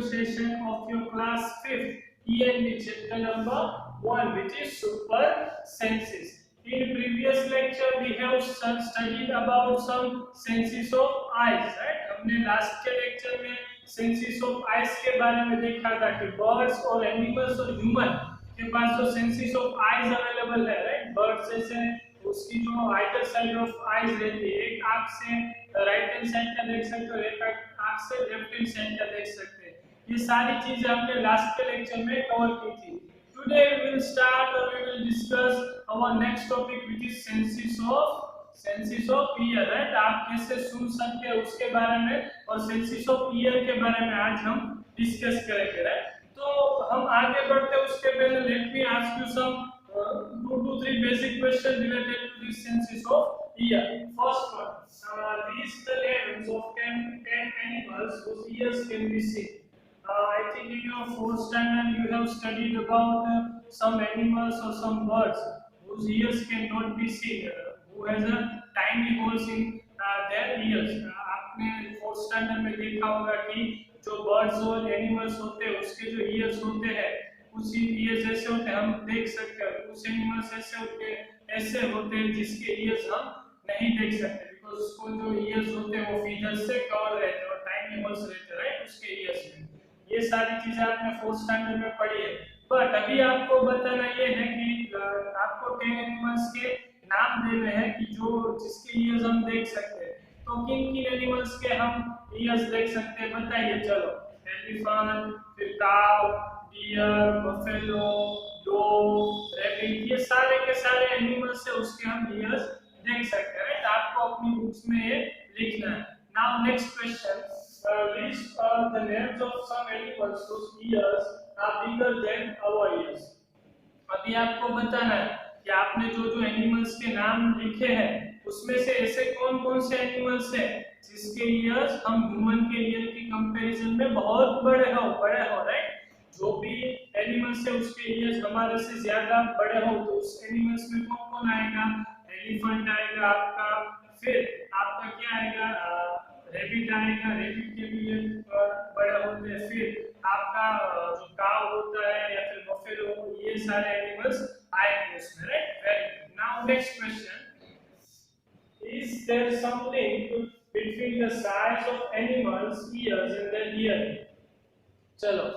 session of your class 5th ENV chapter number 1, which is super senses. In previous lecture we have studied about some senses of eyes, right? हमने last के lecture में senses of eyes के बारे में देखा था कि birds और एनिमल्स और ह्यूमन के पास जो सेंसेस ऑफ आइज अवेलेबल है, राइट? बर्ड्स जैसे उसकी जो आइदर साइड ऑफ आइज रहती है, एक आंख से राइट हैंड साइड का देख सकते हो, एक आंख से लेफ्ट हैंड साइड का देख सकते हैं। ये सारी चीजें हमने लास्ट के लेक्चर में कवर की थी। Today we will start or we will discuss our next topic, which is senses of ear, right? आप कैसे सुन सकते हैं उसके बारे में और senses of ear के बारे में आज हम डिस्कस करेंगे, right? तो हम आगे बढ़ते हैं उसके पहले let me ask you some 2 to 3 basic questions related to the senses of ear. First one, list the names of 10 animals whose ears can be seen. I think in your 4th standard you have studied about some animals or some birds whose ears cannot be seen, who has a tiny holes in their ears. आपने 4th standard में देखा होगा कि जो birds और animals होते हैं उसके जो ears होते हैं, कुछ ears ऐसे होते हैं हम देख सकते हैं, कुछ animals ऐसे होते हैं जिसके ears हम नहीं देख सकते, because उसको जो ears होते हैं वो feathers से cover रहते हैं और tiny holes रहते हैं, right? उसके ears में ये सारी चीजें आपने 4th स्टैंडर्ड में पढ़ी है। बट अभी आपको बताना ये है कि आपको 10 एनिमल्स के नाम देने हैं कि जो जिसके ईयर्स हम देख सकते हैं। तो किन किन एनिमल्स के हम ईयर्स देख सकते हैं बताइए। चलो, एलिफेंट, फिर cow, deer, buffalo, dog, rabbit, ये सारे के सारे एनिमल्स है उसके हम ईयर्स देख सकते हैं, राइट? आपको अपनी बुक्स में ये लिखना है। Now next question, list the names of some animals whose ears are bigger than our ears. अभी आपको बताना है कि आपने जो जो एनिमल्स के नाम लिखे हैं उसमें से ऐसे कौन-कौन से एनिमल्स हैं जिसके ईयर्स हम ह्यूमन के ईयर की कंपैरिजन में बहुत बड़े हो, राइट? जो भी एनिमल्स है उसके ईयर्स हमारे से ज्यादा बड़े हो तो उस एनिमल्स में कौन-कौन आएगा? एलिफेंट आएगा आपका, फिर आपका क्या आएगा? रैबिट आएगा, रैबिट के भी ये बड़े होते हैं, फिर आपका जो काऊ होता है या फिर बफेलो, ये सारे एनिमल्स आएंगे उसमें, right? Very good. Now next question, is there some link between the size of animals ears and their hearing? चलो,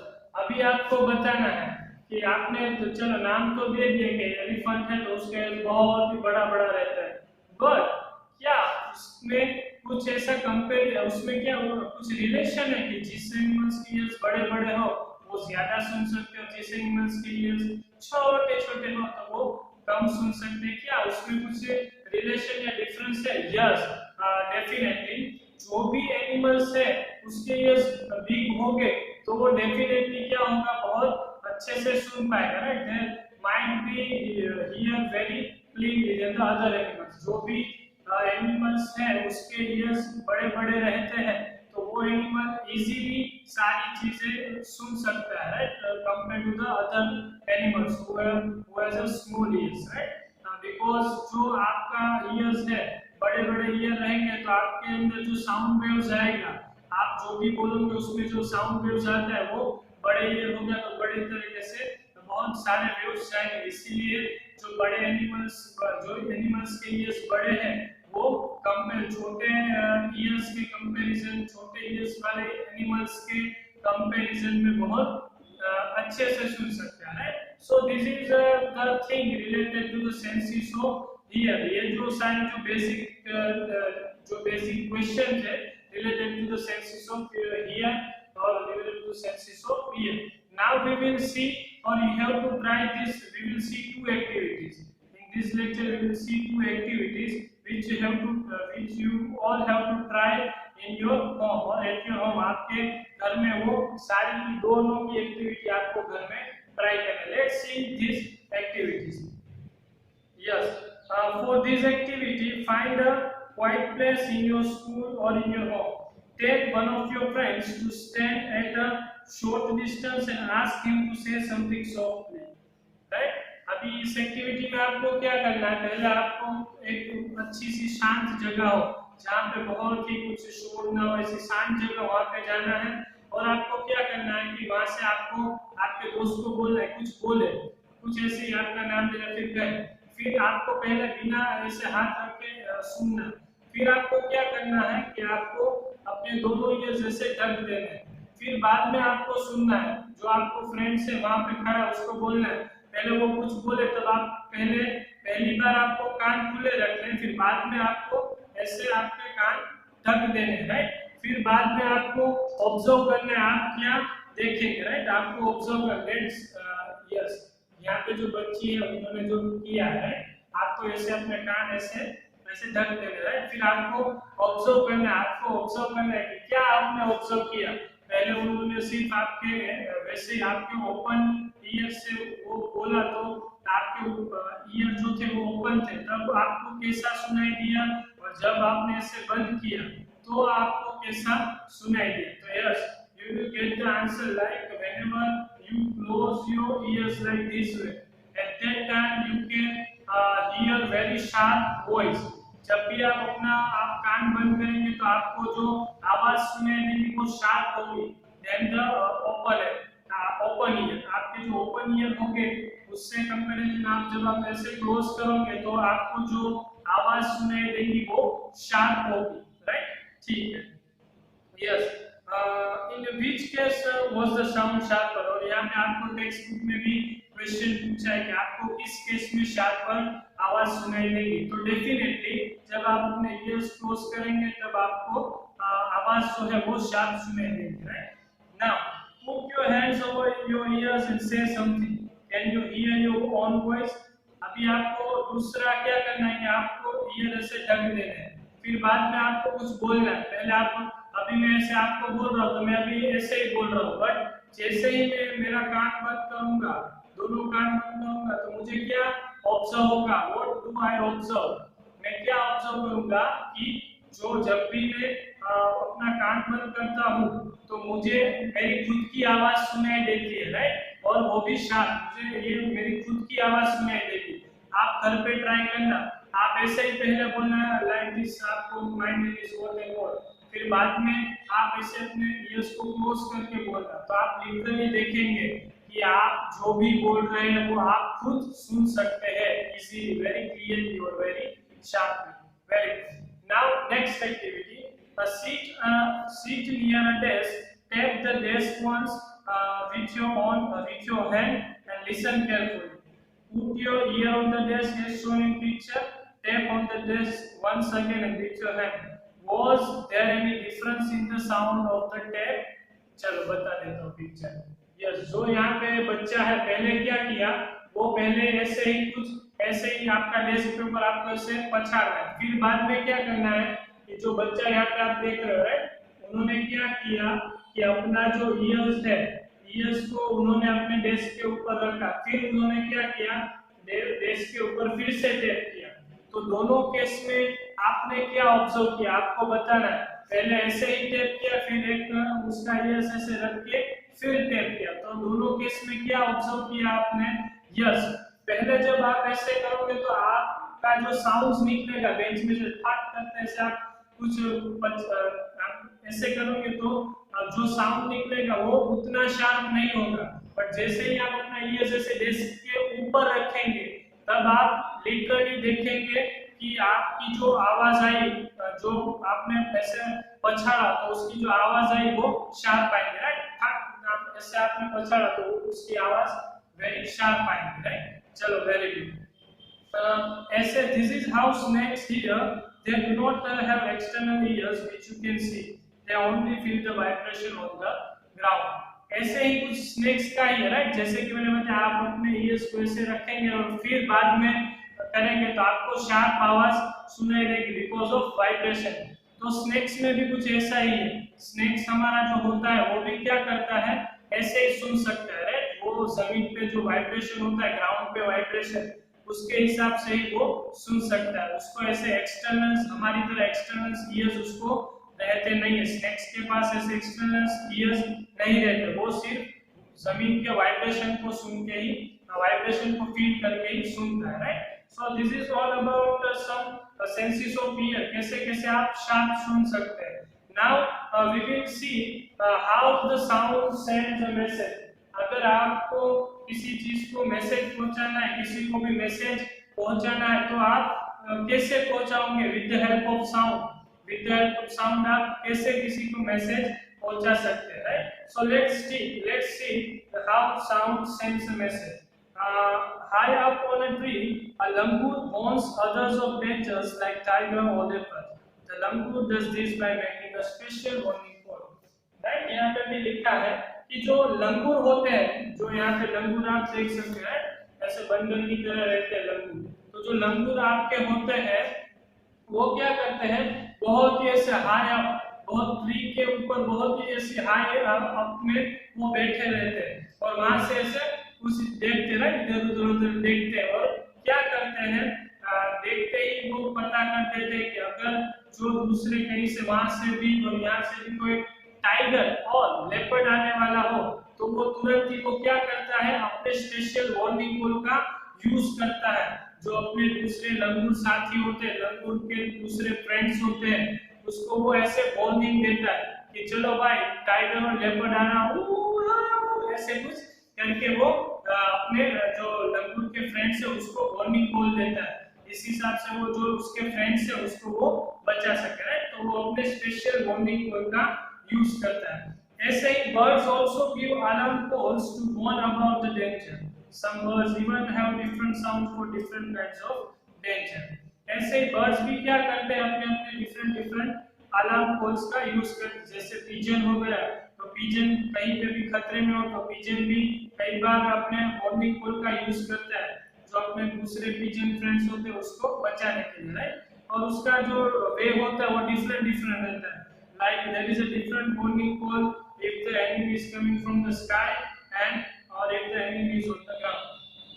अभी आपको बताना है कि आपने तो चलो नाम तो दे दिए कि एलिफेंट है तो उसका बहुत ही बड़ा रहता है, बट क्या उसमें कुछ ऐसा कंपेयर, उसमें क्या कुछ रिलेशन है कि जिस एनिमल्स के ईयर्स बड़े हो वो ज्यादा सुन सकते हो, जिस एनिमल्स के ईयर्स छोटे हो तो वो कम सुन सकते हैं? क्या उसमें कुछ रिलेशन या डिफरेंस है? Yes, definitely. जो भी एनिमल्स है उसके ईयर्स बिग होंगे तो वो डेफिनेटली क्या होगा, बहुत अच्छे से सुन पाएगा, right? There might be hear very cleanly than the other animals. जो भी एनिमल्स है उसके ईयर्स बड़े रहते हैं तो वो एनिमल इजीली सारी चीजें सुन सकता है, right? Compare to the other animals who has a small ears, right? Because जो आपका ईयर्स है बड़े ईयर रहेंगे तो आपके अंदर जो साउंड वेव्स आएगा, आप जो भी बोलोगे उसमें जो साउंड वेव्स आता है वो बड़े ईयर होगा तो बड़े तरीके से बहुत सारे वेव्स आएंगे। इसीलिए जो बड़े एनिमल्स, जो एनिमल्स के ईयर्स बड़े हैं वो छोटे ईयर्स के कंपैरिजन, छोटे ईयर्स वाले एनिमल्स के कंपैरिजन में बहुत अच्छे से सुन सकते हैं, right? So this is the thing related to the senses of ear. ये जो सारे जो बेसिक क्वेश्चन है related to the senses of ear और related to the senses of ear. Now we will see, or you have to try this, we will see 2 activities in this lecture. We will see 2 activities which you all have to try in your home or at your home. आपके घर में वो सारी दोनों की activity आपको घर में ट्राई करना है। Let's see these activities. Yes, for this activity find a quiet place in your school or in your home. Take one of your friends to stand at a short distance and ask him to say something softly, right? अभी इस activity में आपको क्या करना है, पहले आपको एक अच्छी सी शांत जगह हो जहाँ पे बहुत ही कुछ शोर ना हो, ऐसी शांत जगह वहाँ पे जाना है और आपको क्या करना है कि वहां से आपको आपके दोस्त को बोलना है, कुछ बोले, कुछ ऐसे ही आपका नाम लेना, फिर गए, फिर आपको पहले बिना ऐसे हाथ रख के सुनना, फिर आपको क्या करना है कि आपको अपने दोनों ईयर ऐसे ढक देना है, फिर बाद में आपको सुनना है, जो आपको फ्रेंड से वहां पे खड़ा है उसको बोलना है, पहले वो कुछ बोले तब आप पहली बार आपको कान खुले रखने हैं, फिर बाद में आपको ऐसे आपके कान ढक देने, राइट। फिर बाद में आपको ऑब्जर्व करना है, आप क्या देखेंगे, राइट, आपको ऑब्जर्व करना। यस, यहाँ पे जो बच्ची है उन्होंने जो किया है, आपको ऐसे अपने कान ऐसे ऐसे ढक देने, राइट। फिर आपको ऑब्जर्व करना है, आपको ऑब्जर्व करना है कि क्या आपने ऑब्जर्व किया। पहले उन्होंने सिर्फ आपके वैसे आपके ओपन ईयर से वो बोला, तो आपके ईयर जो थे वो ओपन थे, तब आपको कैसा सुनाई दिया, और जब आपने ऐसे बंद किया तो आपको कैसा सुनाई दिया। तो yes, you will get the answer like whenever you close your ears like this way, at that time you can hear very sharp voice। जब भी आप कान बंद करेंगे तो आपको जो आवाज सुनाई देगी वो शार्प होगी देन द ओपन ईयर। आपके जो ओपन ईयर होंगे उससे कंपैरिजन जब आप ऐसे क्लोज करोगे तो आपको जो आवाज सुनाई देगी वो शार्प होगी, राइट, ठीक है। Yes, in which case was the sound sharper, और यहाँ पे आपको टेक्स्ट बुक में भी क्वेश्चन पूछा है कि आपको किस केस में शार्पर आवाज सुनाई देगी। तो डेफिनेटली जब आप अपने ईयर्स क्लोज करेंगे तब आपको आवाज जो है वो शार्प सुनाई देगी, right. Now put your hands over your ears and say something, can you hear your own voice। अभी आपको दूसरा क्या करना है कि आपको ईयर से ढक देना है, फिर बाद में आपको कुछ बोलना है। पहले आप अभी मैं ऐसे आपको बोल रहा हूँ तो मैं अभी ऐसे ही बोल रहा हूँ, बट जैसे ही मैं मेरा कान बंद करूंगा, दोनों कान बंद करूंगा, तो मुझे क्या ऑब्जर्व होगा, व्हाट डू आई ऑब्जर्व, मैं क्या ऑब्जर्व करूंगा कि जो जब भी मैं अपना कान बंद करता हूँ तो मुझे मेरी खुद की आवाज सुनाई देती है, राइट, और वो भी शार्प, मुझे ये मेरी खुद की आवाज सुनाई देती। आप घर पे ट्राई करना, आप ऐसे ही पहले बोलना लाइक दिस, आपको my name is what and what, फिर बाद में आप ऐसे अपने ईयर्स को क्लोज करके बोलना, तो आप लिटरली देखेंगे कि आप जो भी बोल रहे हैं वो आप खुद सुन सकते हैं इजीली, वेरी क्लियरली और very sharply. Very good. Now next activity, sit near a desk, tap the desk once with your hand and listen carefully। Put your ear on the desk as shown in picture, tap on the desk once again and with your hand। Was there any difference in the sound of the tap? चलो बता देता हूँ picture. Yes, जो यहाँ पे बच्चा है पहले क्या किया, वो पहले ऐसे ही कुछ ऐसे ही आपका डेस्क के ऊपर आपको ऐसे पछाड़ रहा है, फिर बाद में क्या करना है कि जो बच्चा यहाँ पे आप देख रहे हो, राइट, उन्होंने क्या किया कि अपना जो ईयर्स है, ईयर्स को उन्होंने अपने डेस्क के ऊपर रखा, फिर उन्होंने क्या किया, डेस्क के ऊपर फिर से टैप किया। तो दोनों केस में आपने क्या ऑब्जर्व किया, आपको बताना है। पहले ऐसे ही टैप किया, फिर एक उसका ईयर्स ऐसे रख के फिर टैप किया, तो दोनों केस में क्या ऑब्जर्व किया आपने। यस, पहले जब आप ऐसे करोगे तो आपका जो साउंड्स निकलेगा बेंच में से फट करते हैं, ऐसे आप कुछ ऐसे करोगे तो जो साउंड निकलेगा वो उतना शार्प नहीं होगा, बट जैसे ही आप अपना ईयर जैसे डेस्क के ऊपर रखेंगे तब आप लिटरली देखेंगे कि आपकी जो आवाज आई, जो आपने ऐसे पछाड़ा तो उसकी जो आवाज आई वो शार्प आएगी, राइट। ऐसे आपने पछाड़ा तो उसकी आवाज वेरी शार्प आएगी, राइट। चलो, वेरी गुड। ऐसे this is how snakes hear, they do not have external ears which you can see, they only feel the vibration on the ground। ऐसे ही कुछ स्नेक्स का ही है, राइट, जैसे कि मैंने बताया आप अपने ईयर्स को ऐसे रखेंगे और फिर बाद में करेंगे तो आपको शार्प आवाज सुनाई देगी बिकॉज ऑफ वाइब्रेशन। तो स्नेक्स में भी कुछ ऐसा ही है, स्नेक्स हमारा जो होता है वो भी क्या करता है, ऐसे ही सुन सकता है, राइट, वो जमीन पे जो वाइब्रेशन होता है, ग्राउंड पे वाइब्रेशन, उसके हिसाब से ही वो सुन सकता है। उसको ऐसे एक्सटर्नल्स, हमारी तरह एक्सटर्नल्स ईयर्स उसको रहते नहीं है, स्नेक्स के पास ऐसे एक्सटर्नल्स ईयर्स नहीं रहते, वो सिर्फ जमीन के वाइब्रेशन को सुन के ही, वाइब्रेशन को फील करके ही सुनता है, right. So this is all about some senses of ear, कैसे कैसे आप शार्प सुन सकते हैं। Now we will see how the sound sends a message. अगर आपको किसी चीज को मैसेज पहुंचाना है, किसी को भी मैसेज पहुंचाना है, तो आप कैसे पहुंचाओगे? With the help of sound. With the help of sound आप कैसे किसी को मैसेज पहुंचा सकते हैं, right? So let's see how sound sends a message. High up on a tree, a langur warns others of dangers like tiger or leopard. The langur does this by making a special warning call. Right, यहाँ पे भी लिखा है कि जो लंगूर होते हैं, जो यहाँ पे लंगूर आप देख सकते हैं, ऐसे बंदर की तरह रहते हैं लंगूर. तो जो लंगूर आपके होते हैं, वो क्या करते हैं, बहुत ही ऐसे हाई अप, बहुत ट्री के ऊपर बहुत ही ऐसे हाई अप में वो बैठे रहते हैं और वहां से ऐसे कुछ देखते हैं, इधर उधर देखते हैं और क्या करते हैं, देखते ही वो पता कर देते हैं कि अगर जो दूसरे कहीं से वहां से भी और यहाँ से भी कोई टाइगर और लेपर्ड आने वाला हो, तो वो तुरंत ही वो क्या करता है, अपने स्पेशल वार्निंग कॉल का यूज करता है. जो अपने दूसरे लंगूर साथी होते हैं, लंगूर के दूसरे फ्रेंड्स होते हैं, उसको वो ऐसे वार्निंग देता है कि चलो भाई टाइगर और लेपर्ड आना, ऐसे कुछ करके वो अपने जो लंगूर के फ्रेंड्स है उसको वार्निंग कॉल देता है. इस हिसाब से वो जो उसके फ्रेंड्स है उसको वो बचा सके, राइट? तो वो अपने स्पेशल वार्निंग कॉल का यूज करता है. ऐसे ही birds also give alarm calls to warn about the danger. Some birds even have different sounds for different kinds of danger. ऐसे ही birds भी क्या करते हैं, अपने अपने different alarm calls का यूज करते हैं. जैसे pigeon हो गया, तो pigeon कहीं पे भी खतरे में हो तो pigeon भी कई बार अपने warning call का यूज करता है, जो अपने दूसरे pigeon friends होते हैं उसको बचाने के लिए, राइट? और उसका जो वे होता है वो different रहता है. Like there is a different warning call if the enemy is coming from the sky and or if the enemy is on the ground.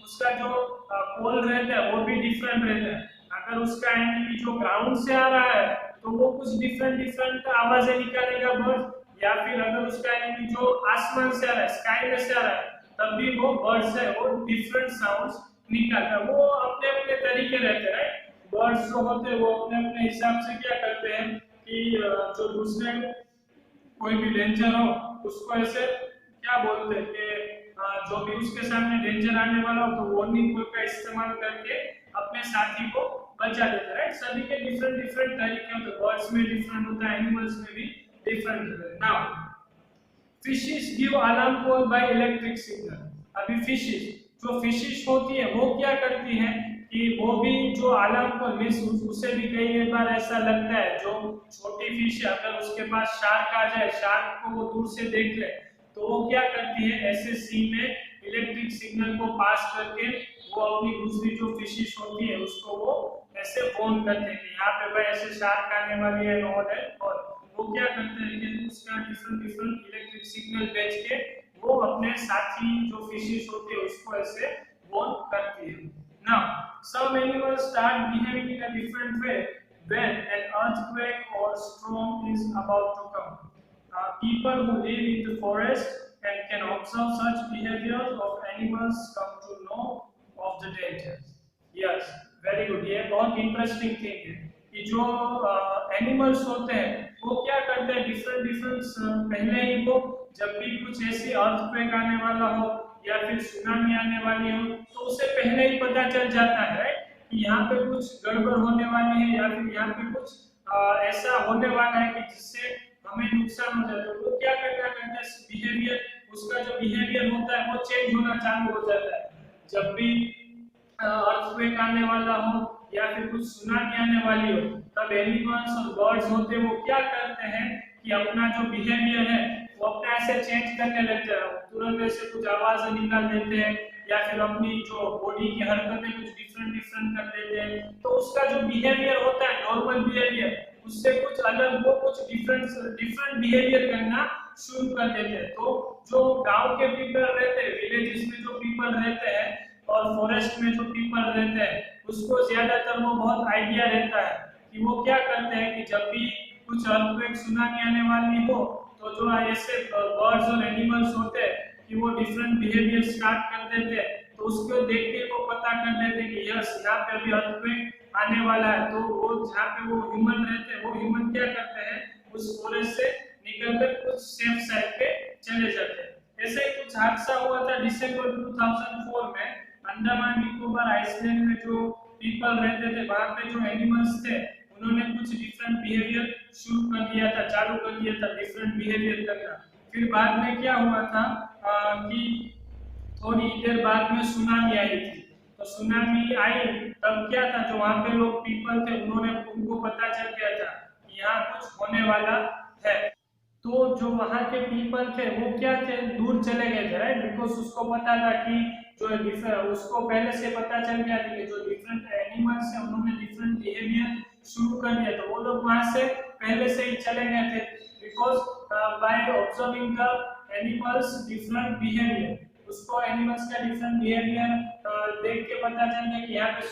उसका जो कॉल रहता है वो भी डिफरेंट रहता है. अगर उसका एनिमी जो ग्राउंड से आ रहा है तो वो कुछ डिफरेंट आवाजें निकालेगा बर्ड, या फिर अगर उसका एनिमी जो आसमान से आ रहा है, स्काई में से आ रहा है, तब भी वो बर्ड्स है वो डिफरेंट साउंड्स निकालता है. वो अपने अपने तरीके रहते हैं, राइट? बर्ड्स जो होते हैं वो अपने अपने हिसाब से क्या करते हैं कि जो दूसरे कोई भी डेंजर हो उसको ऐसे क्या बोलते हैं कि जो भी उसके सामने डेंजर आने वाला हो तो वार्निंग कॉल का इस्तेमाल करके अपने साथी को बचा देते हैं, राइट? सभी के डिफरेंट तरीके होते हैं. बर्ड्स में डिफरेंट होता है, एनिमल्स में भी डिफरेंट होता है. Now fishes give alarm call by electric signal. अभी फिशेस, जो फिशेस होती है वो क्या करती है कि वो भी जो अलार्म को मिस, उसे भी कई बार ऐसा लगता है, जो छोटी फिश है अगर उसके पास शार्क आ जाए, शार्क को वो दूर से देख ले, तो वो क्या करती है, ऐसे सी में इलेक्ट्रिक सिग्नल को पास करके वो अपनी दूसरी जो फिशेस होती है उसको वो ऐसे फोन करते हैं कि यहाँ पे भाई ऐसे शार्क आने वाली है, नॉट है. और वो क्या करते हैं कि उसका डिफरेंट इलेक्ट्रिक सिग्नल भेज के वो अपने साथी जो फिशेस होते हैं उसको ऐसे फोन करती है. Now, some animals start behaving in a different way when an earthquake or storm is about to come. People who live in the forest and can observe such behaviors of animals come to know of the dangers. Yes, very good. ये बहुत interesting thing है कि जो animals होते हैं वो क्या करते हैं, डिफरेंट पहले ही वो जब भी कुछ ऐसी अर्थक्वेक आने वाला हो या फिर सुनामी आने वाली हो तो उसे पहले ही पता चल जाता है, राइट? कि यहाँ पे कुछ गड़बड़ होने वाली है या फिर यहाँ पे कुछ ऐसा होने वाला है कि जिससे हमें नुकसान हो जाता है. वो क्या करता है, बिहेवियर, उसका जो बिहेवियर होता है वो चेंज होना चालू हो जाता है. जब भी अर्थक्वेक आने वाला हो या फिर कुछ सुनामी आने वाली हो, तब एनिमल्स और बर्ड्स होते हैं वो क्या करते हैं कि अपना जो बिहेवियर है वो अपने ऐसे चेंज करने लगते हैं. तुरंत ऐसे कुछ आवाज निकाल देते हैं या फिर अपनी जो बॉडी की हरकतें कुछ डिफरेंट कर देते हैं. तो उसका जो बिहेवियर होता है, नॉर्मल बिहेवियर, उससे कुछ अलग वो कुछ डिफरेंट बिहेवियर करना शुरू कर देते हैं. तो जो गांव के पीपल रहते हैं, विलेजेस में जो पीपल रहते हैं और फॉरेस्ट में जो पीपल रहते हैं, उसको ज्यादातर वो बहुत आइडिया रहता है कि वो क्या करते हैं कि जब भी कुछ अर्थक्वेक सुनामी आने वाली हो तो जो ऐसे बर्ड्स और एनिमल्स होते हैं कि वो डिफरेंट बिहेवियर स्टार्ट कर देते हैं. तो उसको देख के वो पता कर देते हैं कि यस यहाँ पे अभी अर्थक्वेक आने वाला है. तो वो जहाँ पे वो ह्यूमन रहते हैं वो ह्यूमन क्या करते हैं उस फॉरेस्ट से निकलकर कुछ सेफ साइड पे चले जाते हैं। ऐसे ही कुछ हादसा हुआ था दिसंबर 2004 में अंडमान निकोबार आइसलैंड में। जो पीपल रहते थे वहां पे, जो एनिमल्स थे, उन्होंने कुछ डिफरेंट बिहेवियर शुरू कर दिया था, चालू कर दिया था डिफरेंट बिहेवियर करना। फिर बाद में क्या हुआ था कि थोड़ी देर बाद में सुनामी आई थी। तो सुनामी आई तब क्या था, जो वहां पे लोग पीपल थे उनको पता चल गया था कि यहाँ कुछ होने वाला है। तो जो वहां के पीपल थे वो क्या थे, दूर चले गए थे, राइट, बिकॉज उसको पता था कि उसको पहले से पता चल गया था कि जो डिफरेंट एनिमल्स है उन्होंने डिफरेंट बिहेवियर शुरू कर दिया। तो वो लोग वहां से पहले से ही चले गए थे, because by observing the animals different behaviour, उसको एनिमल्स का डिफरेंट बिहेवियर देख के पता चल गया कि यहाँ पे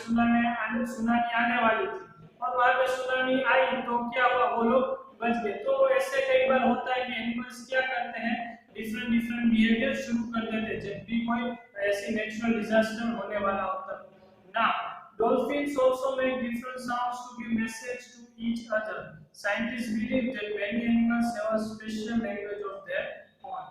सुनामी आने वाली थी। और वहां पे सुनामी आई तो क्या हुआ, वो लोग बच गए। तो ऐसे कई बार होता है कि एनिमल्स क्या करते हैं, डिफरेंट डिफरेंट बिहेवियर शुरू कर देते हैं जब भी कोई ऐसी नेचुरल डिजास्टर होने वाला होता है ना। Dolphins also make different sounds to give message to each other. Scientist believe that many animals have a special language of their own.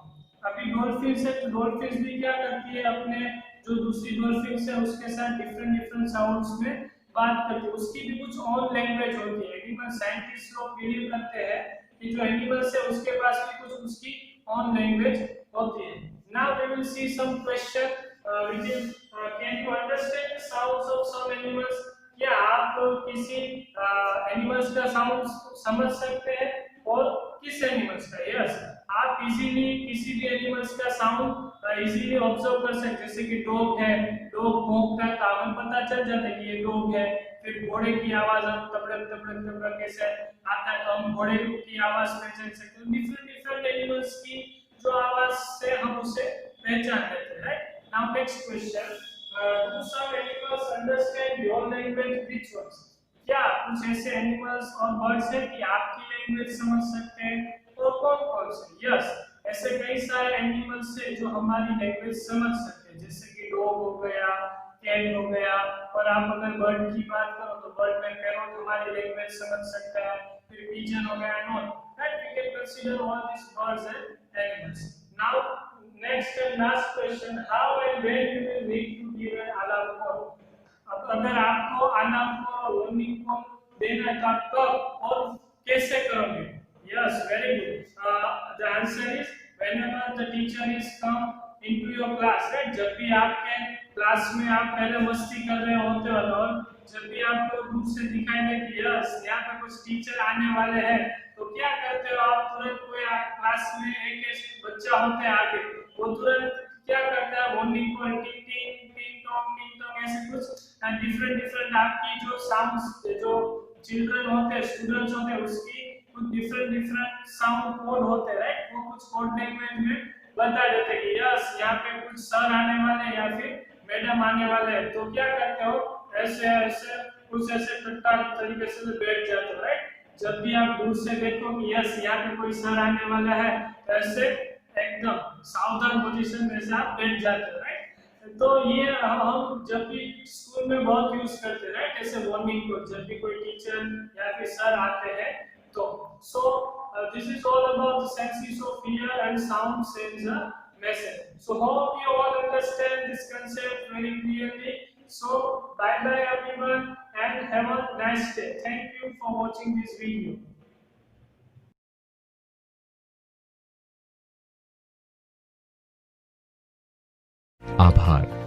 अभी डॉल्फिन्स है तो डॉल्फिन्स भी क्या करती है, अपने जो दूसरी डॉल्फिन्स है उसके साथ डिफरेंट डिफरेंट साउंड्स में बात करती है। उसकी भी कुछ और लैंग्वेज होती है। एनिमल साइंटिस्ट लोग बिलीव करते हैं कि जो एनिमल्स है उसके पास भी कुछ उसकी own language होती है। Now we will see some question which is can you understand the sounds of some animals? क्या आप किसी एनिमल्स का साउंड समझ सकते हैं और किस एनिमल्स का? यस, आप इजीली किसी भी एनिमल्स का साउंड इजीली ऑब्जर्व कर सकते हैं। जैसे कि डॉग है, डॉग भौंकता है तो हमें पता चल जाता है कि ये डॉग है। फिर घोड़े की आवाज हम तबड़क तबड़क तबड़क कैसे आता है तो हम घोड़े की आवाज पहचान सकते हैं। डिफरेंट डिफरेंट एनिमल्स की जो आवाज से हम उसे पहचान लेते हैं, right. Now next question, do some animals understand your language, which ones? क्या कुछ ऐसे एनिमल्स और बर्ड्स हैं कि आपकी लैंग्वेज समझ सकते हैं और कौन कौन से? यस, ऐसे कई सारे एनिमल्स हैं जो हमारी लैंग्वेज समझ सकते हैं, जैसे कि डॉग हो गया, कैट हो गया। और आप अगर बर्ड की बात करो तो बर्ड में पैरोट हमारी लैंग्वेज समझ सकता है। फिर पिजन हो गया, not that we can consider all this birds and animals. Now next and last question, how and when you will need to give an alarm call? अब अगर आपको अलार्म को वार्निंग को देना है तो आप कब और कैसे करोगे? Yes, very good. The answer is whenever the teacher is come into your class, right. जब भी आपके क्लास में आप पहले मस्ती कर रहे होते हो और जब भी आपको दूर से दिखाई दे कि यस यहाँ पे कुछ टीचर आने वाले हैं, तो क्या करते हो आप? तुरंत कोई क्लास में एक बच्चा होता है आगे, वो तुरंत क्या करता है, वार्निंग को टिंग टिंग टिंग टोंग टिंग टोंग ऐसे कुछ डिफरेंट डिफरेंट आपकी जो साउंड्स, जो चिल्ड्रन होते हैं, स्टूडेंट्स होते हैं, उसकी कुछ डिफरेंट डिफरेंट साउंड कोड होते हैं, राइट। वो कुछ कोड लैंग्वेज में बता देते हैं कि यस यहाँ पे कुछ सर आने वाले हैं या फिर मैडम आने वाले हैं। तो क्या करते हो, ऐसे ऐसे कुछ ऐसे टट्टा तरीके से बैठ जाते हो, राइट। जब भी आप दूर से देखो कि यस यहाँ पे कोई सर आने वाला है, ऐसे एकदम सावधान पोजीशन में से आप बैठ जाते हो, राइट। तो ये हम जब भी स्कूल में बहुत यूज करते हैं, राइट, ऐसे वार्निंग को जब भी कोई टीचर या फिर सर आते हैं तो। सो this is all about the senses of hear and sound sends a message. So hope you all understand this concept very clearly. So bye bye everyone and have a nice day. Thank you for watching this video. आभार।